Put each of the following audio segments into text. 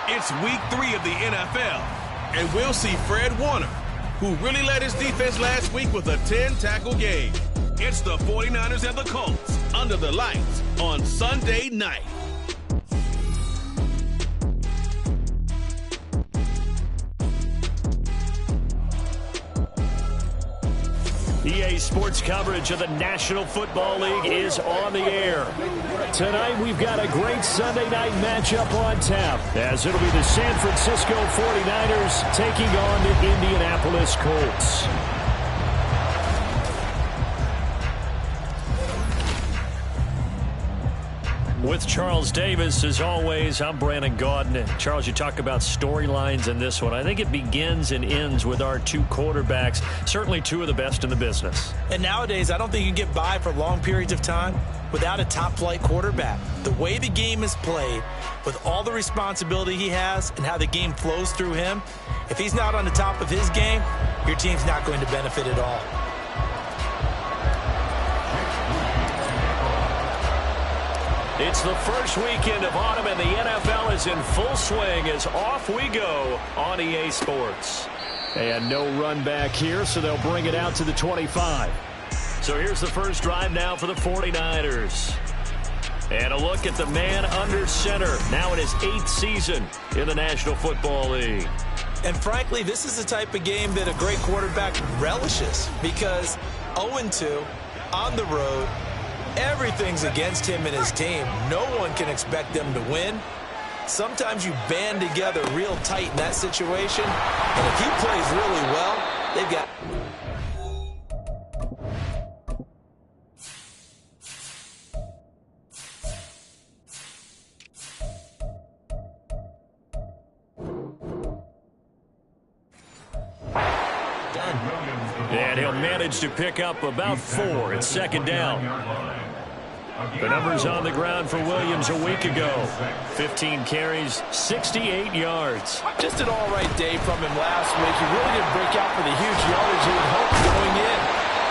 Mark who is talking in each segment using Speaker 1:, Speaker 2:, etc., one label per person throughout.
Speaker 1: It's week 3 of the NFL, and we'll see Fred Warner, who really led his defense last week with a 10-tackle game. It's the 49ers and the Colts under the lights on Sunday night.
Speaker 2: EA Sports coverage of the National Football League is on the air. Tonight we've got a great Sunday night matchup on tap, as it'll be the San Francisco 49ers taking on the Indianapolis Colts. With Charles Davis, as always, I'm Brandon Gaudin. Charles, you talk about storylines in this one. I think it begins and ends with our two quarterbacks, certainly two of the best in the business.
Speaker 3: And nowadays, I don't think you can get by for long periods of time without a top-flight quarterback. The way the game is played, with all the responsibility he has and how the game flows through him, if he's not on the top of his game, your team's not going to benefit at all.
Speaker 2: It's the first weekend of autumn, and the NFL is in full swing as off we go on EA Sports. And no run back here, so they'll bring it out to the 25. So here's the first drive now for the 49ers. And a look at the man under center, now in his 8th season in the National Football League.
Speaker 3: And frankly, this is the type of game that a great quarterback relishes, because 0-2 on the road, everything's against him and his team. No one can expect them to win. Sometimes you band together real tight in that situation, and if he plays really well, they've got...
Speaker 2: And he'll manage to pick up about 4. It's second down. The numbers on the ground for Williams a week ago. 15 carries, 68 yards.
Speaker 3: Just an all-right day from him last week. He really didn't break out for the huge yardage he had hoped going in.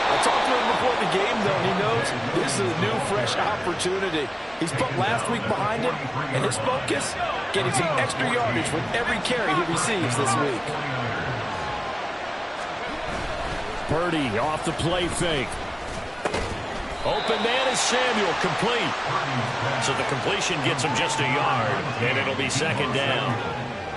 Speaker 3: I talked to him before the game, though, and he knows this is a new, fresh opportunity. He's put last week behind him, and his focus, getting some extra yardage with every carry he receives this week.
Speaker 2: Purdy off the play fake. Open man is Samuel, complete. So the completion gets him just a yard, and it'll be second down.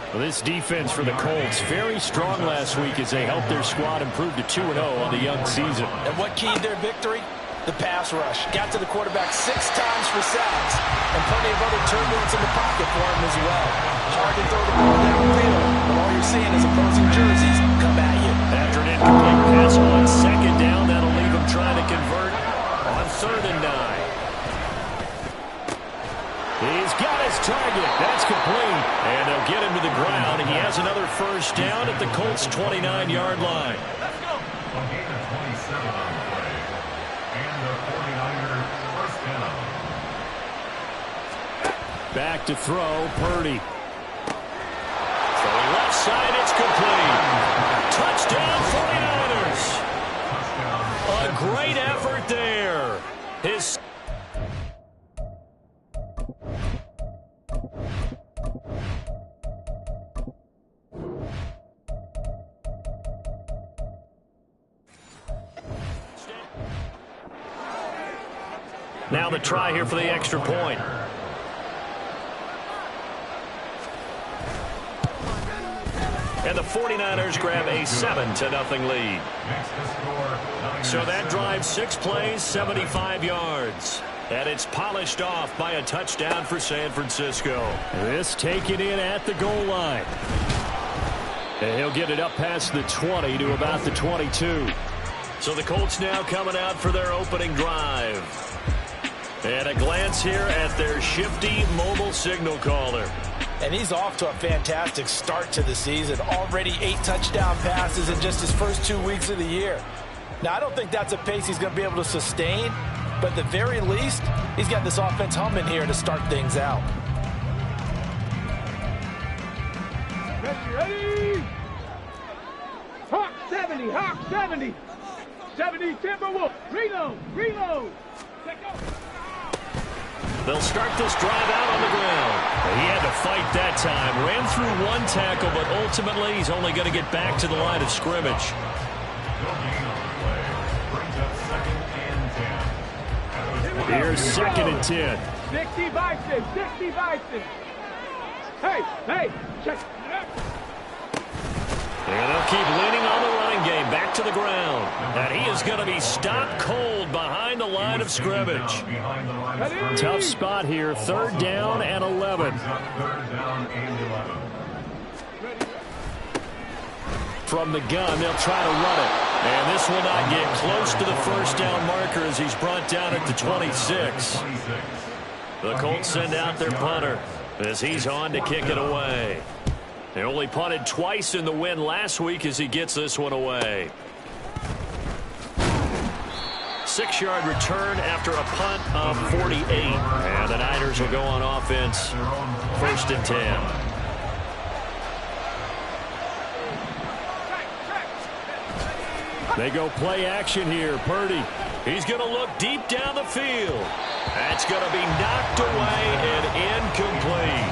Speaker 2: Well, this defense for the Colts, very strong last week as they helped their squad improve to 2-0 on the young season.
Speaker 3: And what keyed their victory? The pass rush. Got to the quarterback 6 times for sacks, and plenty of other turbulence in the pocket for him as well. Hard to throw the ball downfield, but all you're seeing is opposing jerseys come at you.
Speaker 2: After an incomplete pass on second down, that'll leave him trying to convert on 3rd and 9. He's got his target. That's complete. And they'll get him to the ground. He has another first down at the Colts' 29-yard line.
Speaker 4: Let's go. A gain of 27 on the play. And the 49ers first down. Back to throw, Purdy.
Speaker 2: Throwing left side, it's complete. Touchdown, 49ers. A great effort there. His now the try here for the extra point. And the 49ers grab a 7-0 lead. So that drive 6 plays, 75 yards. And it's polished off by a touchdown for San Francisco. This taken in at the goal line. And he'll get it up past the 20 to about the 22. So the Colts now coming out for their opening drive. And a glance here at their shifty mobile signal caller.
Speaker 3: And he's off to a fantastic start to the season. Already 8 touchdown passes in just his first 2 weeks of the year. Now, I don't think that's a pace he's going to be able to sustain, but at the very least, he's got this offense humming here to start things out.
Speaker 5: Ready? Hawk 70, Hawk 70. 70 Timberwolf. Reload, reload. Let go.
Speaker 2: They'll start this drive out on the ground. He had to fight that time. Ran through 1 tackle, but ultimately he's only going to get back to the line of scrimmage. Here's 2nd and 10.
Speaker 5: 60 bison, 60 bison. Hey, hey, check.
Speaker 2: And they'll keep leaning on the running game. Back to the ground. And he is going to be stopped cold behind the line of scrimmage. Tough spot here. 3rd down and 11. From the gun, they'll try to run it. And this will not get close to the first down marker as he's brought down at the 26. The Colts send out their punter as he's on to kick it away. They only punted twice in the win last week as he gets this one away. 6-yard return after a punt of 48. And the Niners will go on offense. 1st and 10. They go play action here. Purdy. He's going to look deep down the field. That's going to be knocked away and incomplete.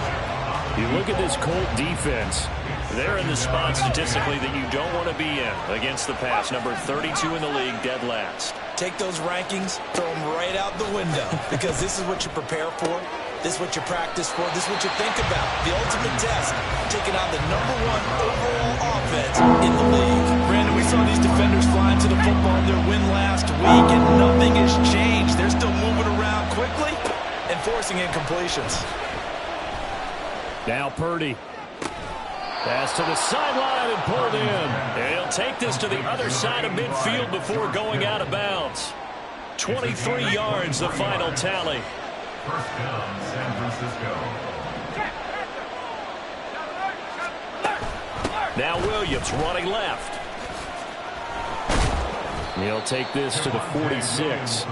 Speaker 2: You look at this Colt defense. They're in the spot statistically that you don't want to be in against the pass. Number 32 in the league, dead last.
Speaker 3: Take those rankings, throw them right out the window, because this is what you prepare for. This is what you practice for. This is what you think about. The ultimate test, taking on the #1 overall offense in the league. Brandon, we saw these defenders flying to the football in their win last week, and nothing has changed. They're still moving around quickly and forcing incompletions.
Speaker 2: Now Purdy. Pass to the sideline and pulled in. And he'll take this to the other side of midfield before going out of bounds. 23 yards, the final tally.
Speaker 4: First down, San Francisco.
Speaker 2: Now Williams running left. He'll take this to the 46.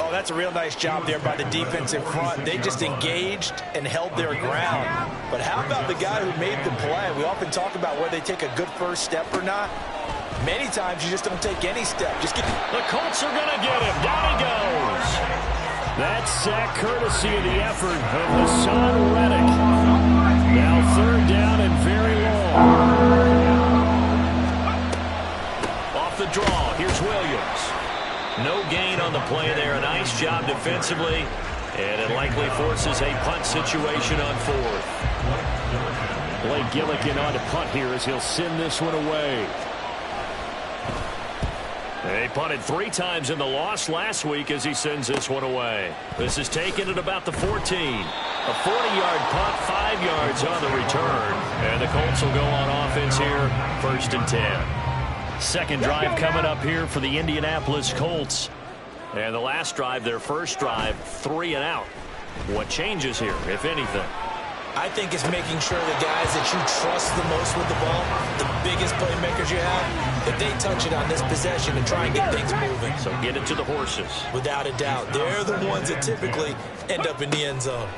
Speaker 3: Oh, that's a real nice job there by the defense in front. They just engaged and held their ground. But how about the guy who made the play? We often talk about whether they take a good first step or not. Many times you just don't take any step. Just get.
Speaker 2: The Colts are going to get him. Down he goes. That sack courtesy of the effort of Hassan Reddick. Now 3rd down and very long. Off the draw, here's Williams. No gain on the play there. A nice job defensively. And it likely forces a punt situation on 4th. Blake Gillikin on to punt here as he'll send this one away. They punted 3 times in the loss last week as he sends this one away. This is taken at about the 14. A 40-yard punt, 5 yards on the return. And the Colts will go on offense here, 1st and 10. Second drive coming up here for the Indianapolis Colts. And the last drive, their first drive, 3 and out. What changes here, if anything?
Speaker 3: I think it's making sure the guys that you trust the most with the ball, the biggest playmakers you have, if they touch it on this possession and try and get things moving.
Speaker 2: So get it to the horses.
Speaker 3: Without a doubt. They're the ones that typically end up in the end zone.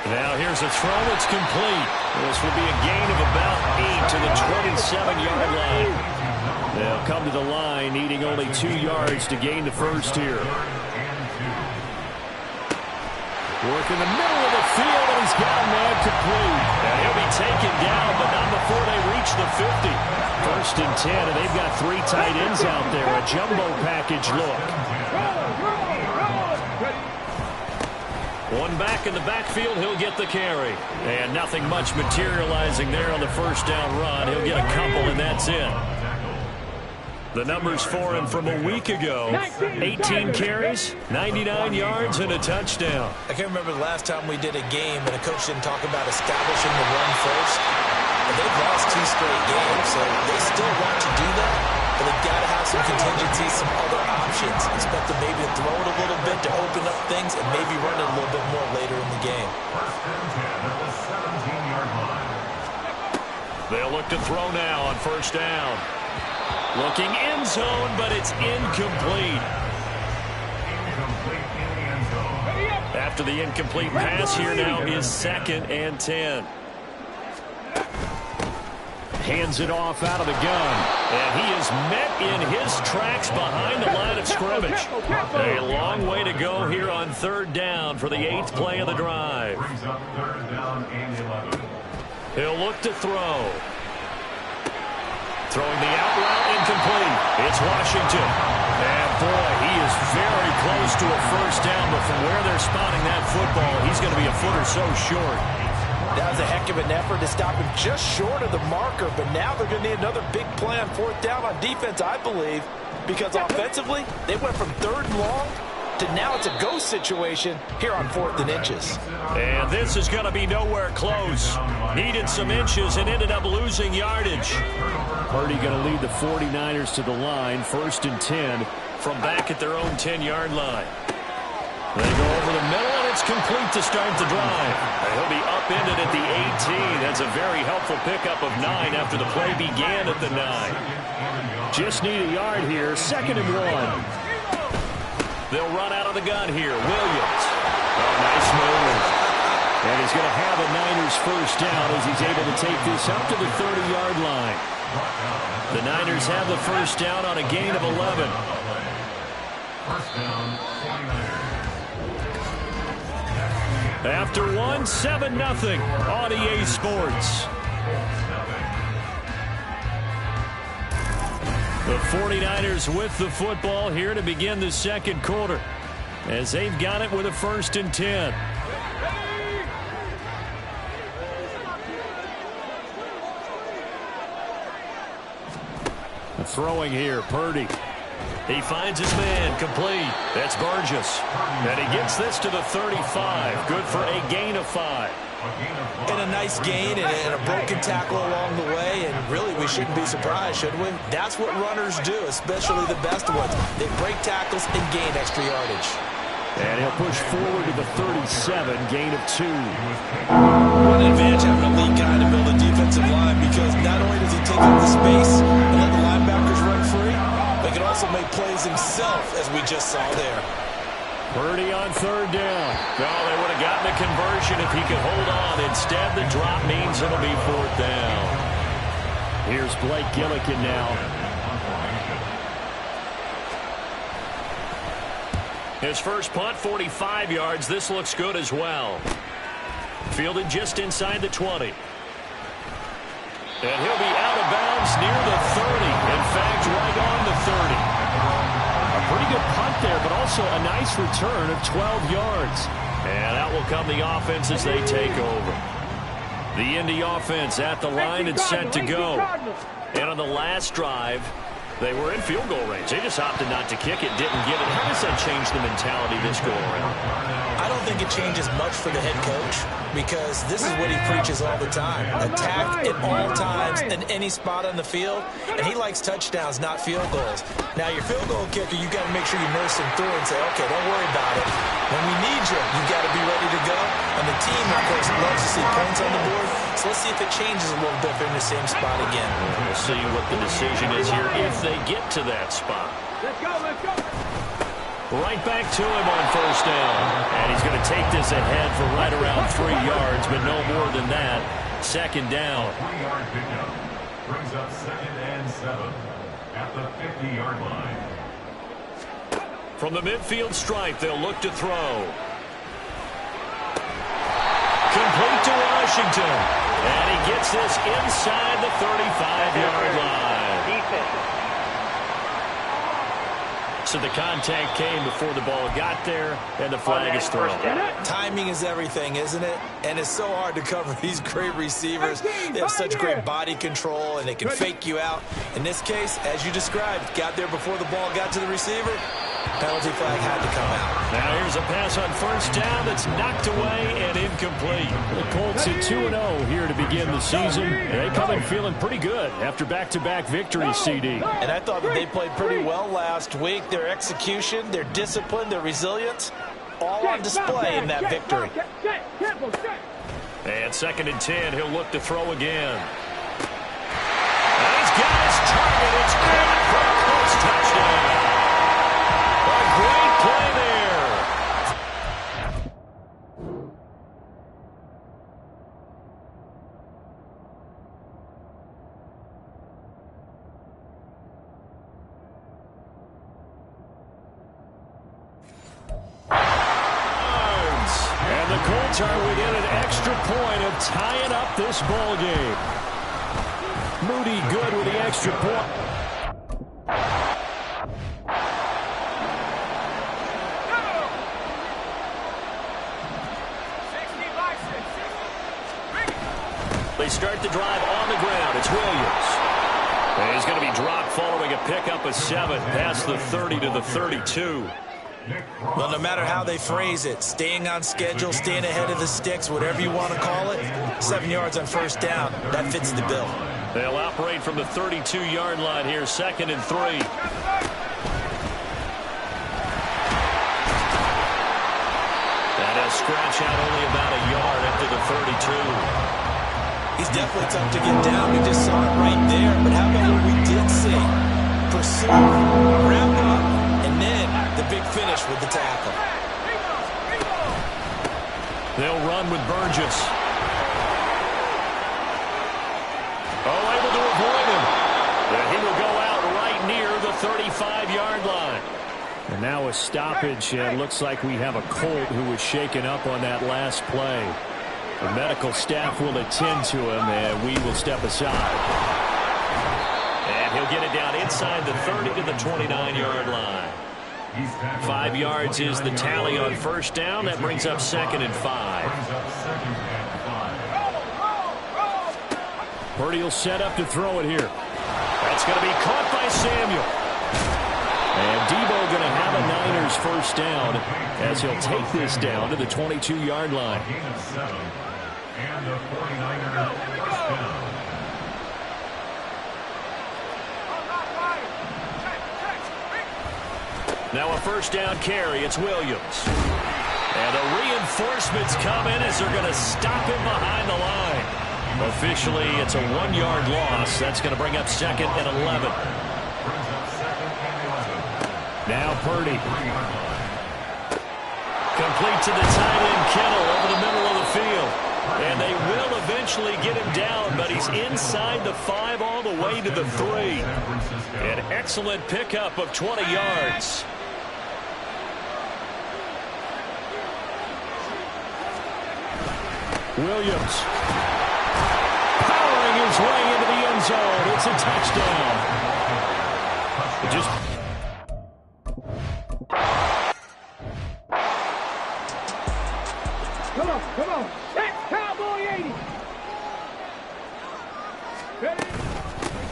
Speaker 2: Now here's a throw. It's complete. This will be a gain of about 8 to the 27-yard line. They'll come to the line needing only 2 yards to gain the first here. Work in the middle of the field, and he's got a man complete. And he'll be taken down, but not before they reach the 50. 1st and 10, and they've got 3 tight ends out there. A jumbo package look. One back in the backfield, he'll get the carry. And nothing much materializing there on the first down run. He'll get a couple, and that's it. The numbers for him from a week ago: 18 carries, 99 yards, and a touchdown.
Speaker 3: I can't remember the last time we did a game and a coach didn't talk about establishing the run first. And they've lost 2 straight games, so they still want to do that, but they've got to have some contingencies, some other options. Expect them maybe to throw it a little bit to open up things and maybe run it a little bit more later in the game.
Speaker 4: 1st and 10 at the 17-yard line.
Speaker 2: They'll look to throw now on 1st down. Looking end zone, but it's incomplete.
Speaker 4: Incomplete in the end zone.
Speaker 2: After the incomplete pass, here now is 2nd and 10. Hands it off out of the gun. And he is met in his tracks behind the line of scrimmage. A long way to go here on 3rd down for the 8th play of the drive.
Speaker 4: Brings up 3rd down and 11.
Speaker 2: He'll look to throw. Throwing the out route, incomplete. It's Washington. And boy, he is very close to a 1st down, but from where they're spotting that football, he's going to be a foot or so short.
Speaker 3: That was a heck of an effort to stop him just short of the marker, but now they're going to need another big play on 4th down on defense, I believe, because offensively, they went from 3rd and long to now it's a go situation here on 4th and inches.
Speaker 2: And this is going to be nowhere close. Needed some inches and ended up losing yardage. Purdy going to lead the 49ers to the line, 1st and 10 from back at their own 10-yard line. They go over the middle, and it's complete to start the drive. And he'll be upended at the 18. That's a very helpful pickup of 9 after the play began at the 9. Just need a yard here, 2nd and 1. They'll run out of the gun here. Williams. Oh, nice move. And he's going to have a Niners 1st down as he's able to take this up to the 30-yard line. The Niners have the 1st down on a gain of 11.
Speaker 4: 1st down, 49ers.
Speaker 2: After 1, 7-0 on EA Sports. The 49ers with the football here to begin the 2nd quarter as they've got it with a 1st and 10. Throwing here, Purdy. He finds his man, complete. That's Burgess. And he gets this to the 35. Good for a gain of 5.
Speaker 3: And a nice gain and a broken tackle along the way, and really we shouldn't be surprised, should we? That's what runners do, especially the best ones. They break tackles and gain extra yardage.
Speaker 2: And he'll push forward to the 37, gain of 2.
Speaker 3: What an advantage having a lead guy to build a defensive line, because not only does he take up the space and let the linebackers run free, but he can also make plays himself, as we just saw there.
Speaker 2: Purdy on 3rd down. Oh, they would have gotten a conversion if he could hold on. Instead, the drop means it'll be 4th down. Here's Blake Gillikin now. His first punt, 45 yards. This looks good as well. Fielded just inside the 20. And he'll be out of bounds near the 30. In fact, right on the 30. A pretty good punt there, but also a nice return of 12 yards. And out will come the offense as they take over. The Indy offense at the line and set to go. And on the last drive, they were in field goal range. They just opted not to kick it, didn't get it. How does that change the mentality this go around?
Speaker 3: I don't think it changes much for the head coach because this is what he preaches all the time. Attack at all times in any spot on the field, and he likes touchdowns, not field goals. Now, your field goal kicker, you got to make sure you nurse him through and say, okay, don't worry about it. When we need you, you got to be ready to go. And the team, of course, loves to see points on the board. So let's see if it changes a little bit if they're in the same spot again.
Speaker 2: We'll see what the decision is here if they get to that spot.
Speaker 5: Let's go, let's go.
Speaker 2: Right back to him on first down. And he's going to take this ahead for right around 3 yards, but no more than that. Second down.
Speaker 4: 3-yard pickup brings up 2nd and 7 at the 50-yard line.
Speaker 2: From the midfield stripe, they'll look to throw. Complete to Washington. And he gets this inside the 35-yard line.
Speaker 5: Defense.
Speaker 2: So the contact came before the ball got there, and the flag is thrown.
Speaker 3: Timing is everything, isn't it? And it's so hard to cover these great receivers. They have such great body control, and they can fake you out. In this case, as you described, got there before the ball got to the receiver. Penalty flag had to come out.
Speaker 2: Now here's a pass on first down that's knocked away and incomplete. The Colts at 2-0 here to begin the season. They come in feeling pretty good after back-to-back victories, CD.
Speaker 3: And I thought that they played pretty well last week. Their execution, their discipline, their resilience, all on display in that victory.
Speaker 2: And 2nd and 10, he'll look to throw again. And he's got his target. It's caught for a Colts touchdown. Great play there. And the Colts are within an extra point of tying up this ball game. Moody good with the extra point. They start the drive on the ground. It's Williams. And he's going to be dropped following a pickup of 7 past the 30 to the 32.
Speaker 3: Well, no matter how they phrase it, staying on schedule, staying ahead of the sticks, whatever you want to call it, 7 yards on first down, that fits the bill.
Speaker 2: They'll operate from the 32-yard line here, 2nd and 3. That'll scratch out only about a yard after the 32.
Speaker 3: He's definitely tough to get down. We just saw it right there. But how about what we did see? Pursue, wrap up, and then the big finish with the tackle.
Speaker 2: They'll run with Burgess. Oh, able to avoid him. And he will go out right near the 35-yard line. And now a stoppage. It looks like we have a Colt who was shaken up on that last play. The medical staff will attend to him, and we will step aside. And he'll get it down inside the 30 to the 29-yard line. 5 yards is the tally on first down. That brings up 2nd and 5. Purdie will set up to throw it here. That's going to be caught by Samuel. And Debo going to have a Niners first down as he'll take this down to the 22-yard line.
Speaker 4: And the 49ers first down.
Speaker 2: Now a first down carry. It's Williams. And the reinforcements come in as they're going to stop him behind the line. Officially, it's a 1-yard loss. That's going to bring up 2nd and 11. Now Purdy. Complete to the tight end Kittle over the middle of the field. And they will eventually get him down, but he's inside the 5 all the way to the 3. An excellent pickup of 20 yards. Williams. Powering his way into the end zone. It's a touchdown.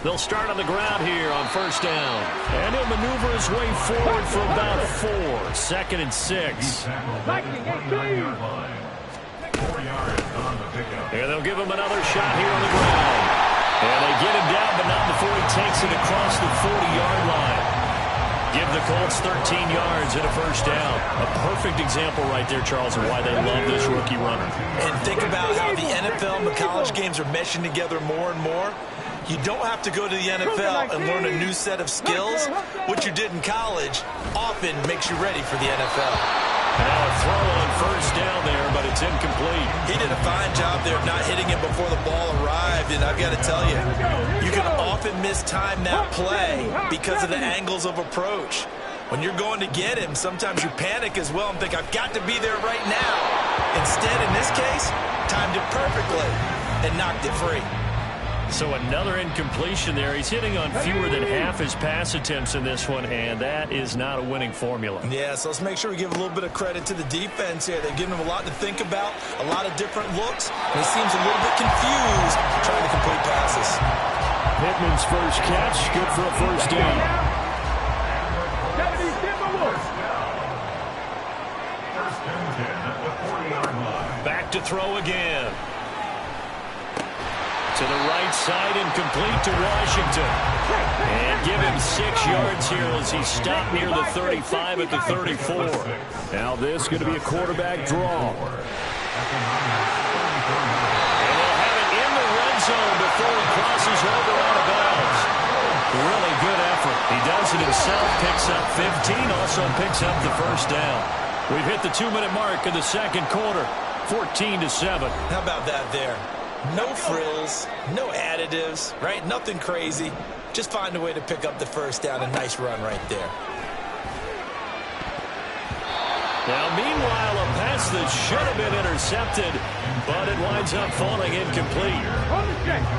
Speaker 2: They'll start on the ground here on first down. And he'll maneuver his way forward for about 4. 2nd and 6. And they'll give him another shot here on the ground. And they get him down, but not before he takes it across the 40-yard line. Give the Colts 13 yards and a first down. A perfect example right there, Charles, of why they love this rookie runner.
Speaker 3: And think about how the NFL and the college games are meshing together more and more. You don't have to go to the NFL and learn a new set of skills. What you did in college often makes you ready for the NFL.
Speaker 2: Now a throw on first down there, but it's incomplete.
Speaker 3: He did a fine job there of not hitting it before the ball arrived, and I've got to tell you, you can often mistime that play because of the angles of approach. When you're going to get him, sometimes you panic as well and think, I've got to be there right now. Instead, in this case, timed it perfectly and knocked it free.
Speaker 2: So another incompletion there. He's hitting on fewer than half his pass attempts in this one, and that is not a winning formula.
Speaker 3: Yeah, so let's make sure we give a little bit of credit to the defense here. They've given him a lot to think about, a lot of different looks, and he seems a little bit confused trying to complete passes.
Speaker 2: Pittman's first catch, good for a first down. Back to throw again. To the right side and complete to Washington. And give him 6 yards here as he stopped near the 35 at the 34. Now this is going to be a quarterback draw. And they'll have it in the red zone before he crosses over out of bounds. Really good effort. He does it himself, picks up 15, also picks up the first down. We've hit the 2-minute mark in the second quarter, 14-7.
Speaker 3: How about that there? No frills, no additives, right? Nothing crazy. Just find a way to pick up the first down. A nice run right there.
Speaker 2: Now, meanwhile, a pass that should have been intercepted, but it winds up falling incomplete.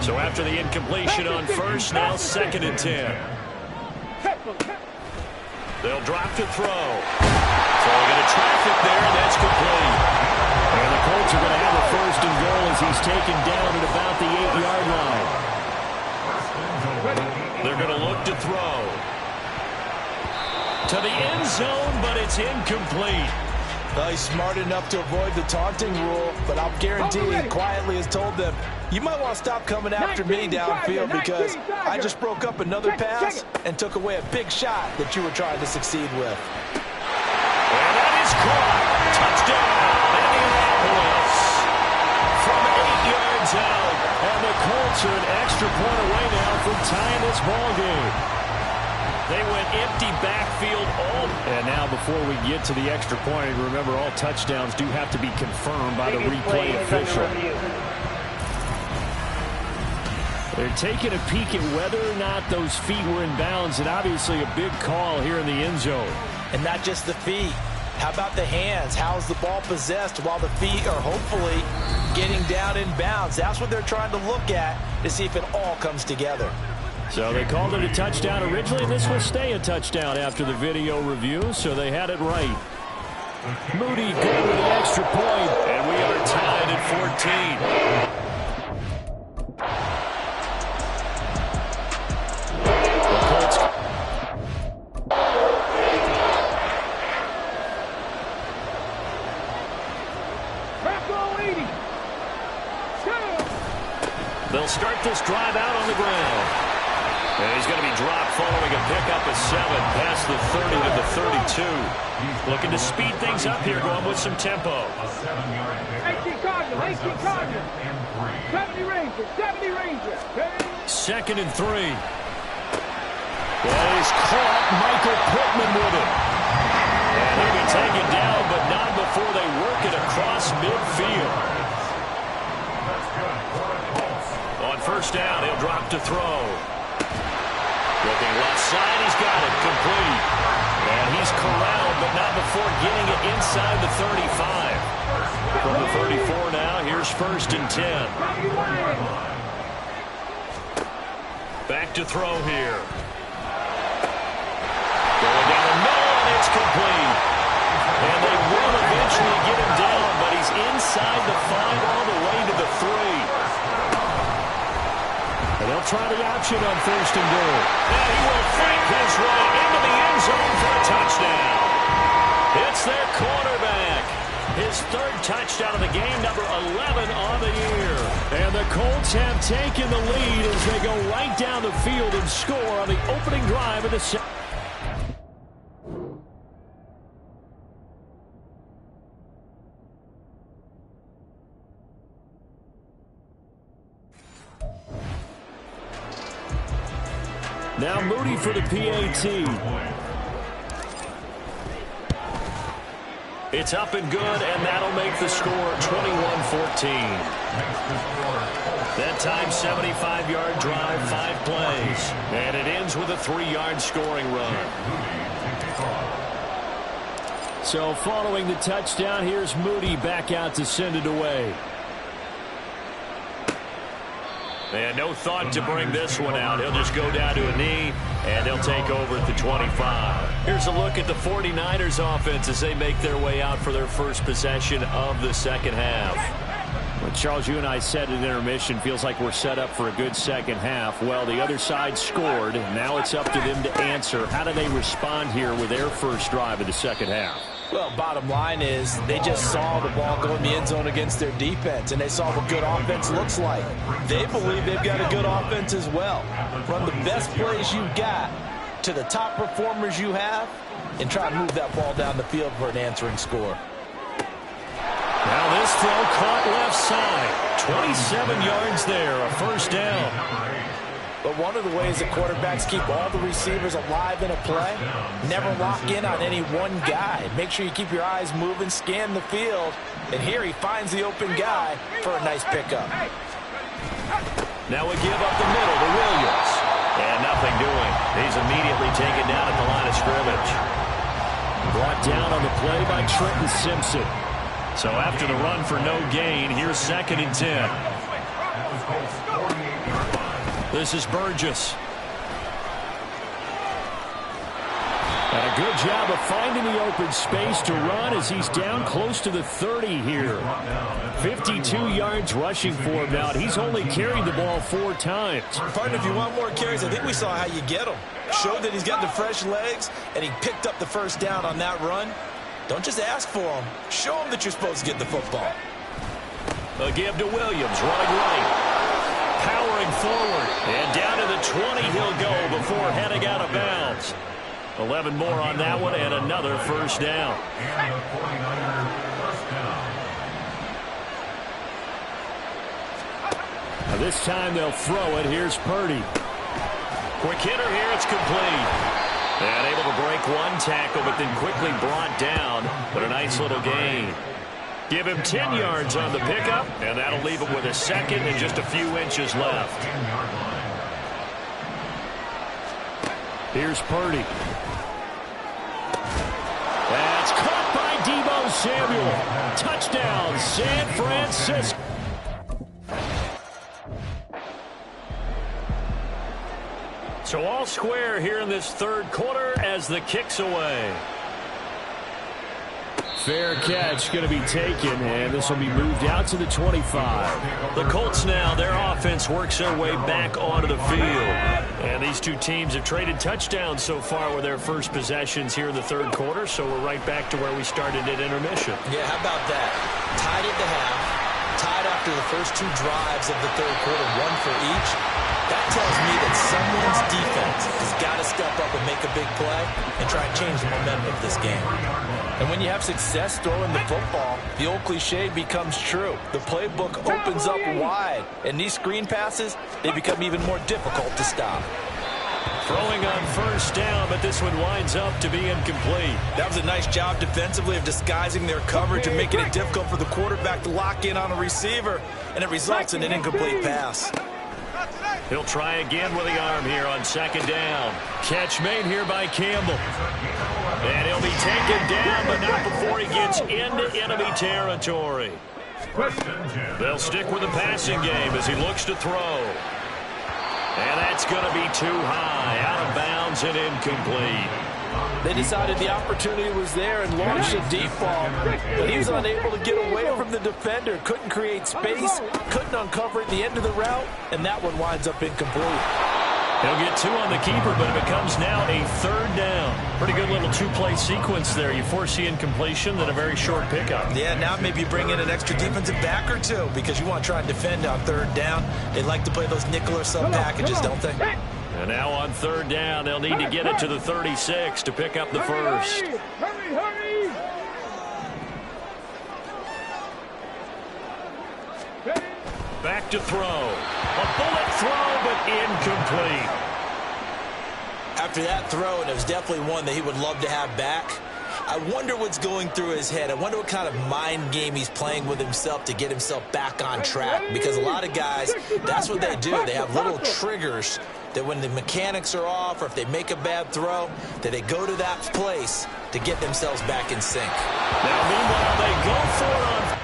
Speaker 2: So after the incompletion on first, now 2nd and 10. They'll drop to throw. So they're going to traffic there, and that's complete. And the Colts are going to have a first and goal as he's taken down at about the 8-yard line. They're going to look to throw. To the end zone, but it's incomplete.
Speaker 3: Well, he's smart enough to avoid the taunting rule, but I'll guarantee he quietly has told them, you might want to stop coming after me downfield because I just broke up another pass and took away a big shot that you were trying to succeed with.
Speaker 2: And that is caught. Touchdown, Indianapolis. From 8 yards out, and the Colts are an extra point away now from tying this ball game. They went empty backfield all. And now before we get to the extra point, remember all touchdowns do have to be confirmed by the replay official. They're taking a peek at whether or not those feet were in bounds, and obviously a big call here in the end zone.
Speaker 3: And not just the feet. How about the hands? How's the ball possessed while the feet are hopefully getting down in bounds? That's what they're trying to look at to see if it all comes together.
Speaker 2: So they called it a touchdown originally. This will stay a touchdown after the video review, so they had it right. Moody good with an extra point, and we are tied at 14. They'll start this drive out on the ground. And he's going to be dropped following a pickup of 7 past the 30 to the 32. Looking to speed things up here, going with some tempo.
Speaker 5: 18 Cardinals, 18 Cardinals. 70 Rangers, 70 Rangers.
Speaker 2: 2nd and 3. Well, he's caught Michael Pittman with it. And he'll be taken down, but not before they work it across midfield. On first down, he'll drop to throw. Looking left side, he's got it complete. And he's corralled, but not before getting it inside the 35. From the 34 now, here's 1st and 10. Back to throw here. Going down the middle, and it's complete. And they will eventually get him down, but he's inside the 5 all the way to the 3. And they'll try the option on 1st and goal. And he will fake his way into the end zone for a touchdown. It's their quarterback. His 3rd touchdown of the game, number 11 on the year. And the Colts have taken the lead as they go right down the field and score on the opening drive of the second. Now Moody for the PAT. It's up and good, and that'll make the score 21-14. That time, 75-yard drive, 5 plays. And it ends with a 3-yard scoring run. So following the touchdown, here's Moody back out to send it away. And no thought to bring this one out. He'll just go down to a knee, and they'll take over at the 25. Here's a look at the 49ers offense as they make their way out for their first possession of the second half. Well, Charles, you and I said at intermission, feels like we're set up for a good second half. Well, the other side scored. Now it's up to them to answer. How do they respond here with their first drive of the second half?
Speaker 3: Well, bottom line is they just saw the ball go in the end zone against their defense, and they saw what good offense looks like. They believe they've got a good offense as well. Run the best plays you've got to the top performers you have, and try and move that ball down the field for an answering score.
Speaker 2: Now this throw caught left side. 27 yards there, a first down.
Speaker 3: But one of the ways that quarterbacks keep all the receivers alive in a play, never lock in on any one guy. Make sure you keep your eyes moving, scan the field, and here he finds the open guy for a nice pickup.
Speaker 2: Now we give up the middle to Williams. And nothing doing. He's immediately taken down at the line of scrimmage. Brought down on the play by Trenton Simpson. So after the run for no gain, here's 2nd and 10. This is Burgess. And a good job of finding the open space to run as he's down close to the 30 here. 52 yards rushing for him now. He's only carried the ball 4 times.
Speaker 3: Partner, if you want more carries, I think we saw how you get him. Showed that he's got the fresh legs, and he picked up the first down on that run. Don't just ask for him. Show him that you're supposed to get the football.
Speaker 2: A give to Williams, running right. Powering forward, and down to the 20 he'll go before heading out of bounds. 11 more on that one, and another first down.
Speaker 4: And the 49ers first down.
Speaker 2: Now this time they'll throw it. Here's Purdy. Quick hitter here, it's complete. And able to break one tackle, but then quickly brought down. But a nice little gain. Give him 10 yards on the pickup, and that'll leave him with a second and just a few inches left. Here's Purdy. That's caught by Deebo Samuel. Touchdown, San Francisco. So all square here in this third quarter as the kick's away. Fair catch going to be taken, and this will be moved out to the 25. The Colts now, their offense works their way back onto the field. And these two teams have traded touchdowns so far with their first possessions here in the third quarter, so we're right back to where we started at intermission.
Speaker 3: Yeah, how about that? Tied at the half, tied after the first 2 drives of the third quarter, 1 for each. That tells me that someone's defense has got to step up and make a big play and try and change the momentum of this game. And when you have success throwing the football, the old cliche becomes true. The playbook opens up wide, and these screen passes, they become even more difficult to stop.
Speaker 2: Throwing on first down, but this one winds up to be incomplete.
Speaker 3: That was a nice job defensively of disguising their coverage and making it difficult for the quarterback to lock in on a receiver, and it results in an incomplete pass.
Speaker 2: He'll try again with the arm here on second down. Catch made here by Campbell. And he'll be taken down, but not before he gets into enemy territory. They'll stick with the passing game as he looks to throw. And that's going to be too high, out of bounds and incomplete.
Speaker 3: They decided the opportunity was there and launched a deep ball, but he was unable to get away from the defender, couldn't create space, couldn't uncover at the end of the route, and that one winds up incomplete.
Speaker 2: He'll get 2 on the keeper, but it becomes now a 3rd down. Pretty good little 2-play sequence there. You force the incompletion, then a very short pickup.
Speaker 3: Yeah, now maybe you bring in an extra defensive back or 2 because you want to try and defend on 3rd down. They like to play those nickel or sub packages, don't they?
Speaker 2: And now on 3rd down, they'll need to get it to the 36 to pick up the first.
Speaker 5: Hurry!
Speaker 2: Back to throw. A bullet throw, but incomplete.
Speaker 3: After that throw, and it was definitely one that he would love to have back, I wonder what's going through his head. I wonder what kind of mind game he's playing with himself to get himself back on track. Because a lot of guys, that's what they do. They have little triggers that when the mechanics are off or if they make a bad throw, that they go to that place to get themselves back in sync.
Speaker 2: Now, meanwhile, they go for it on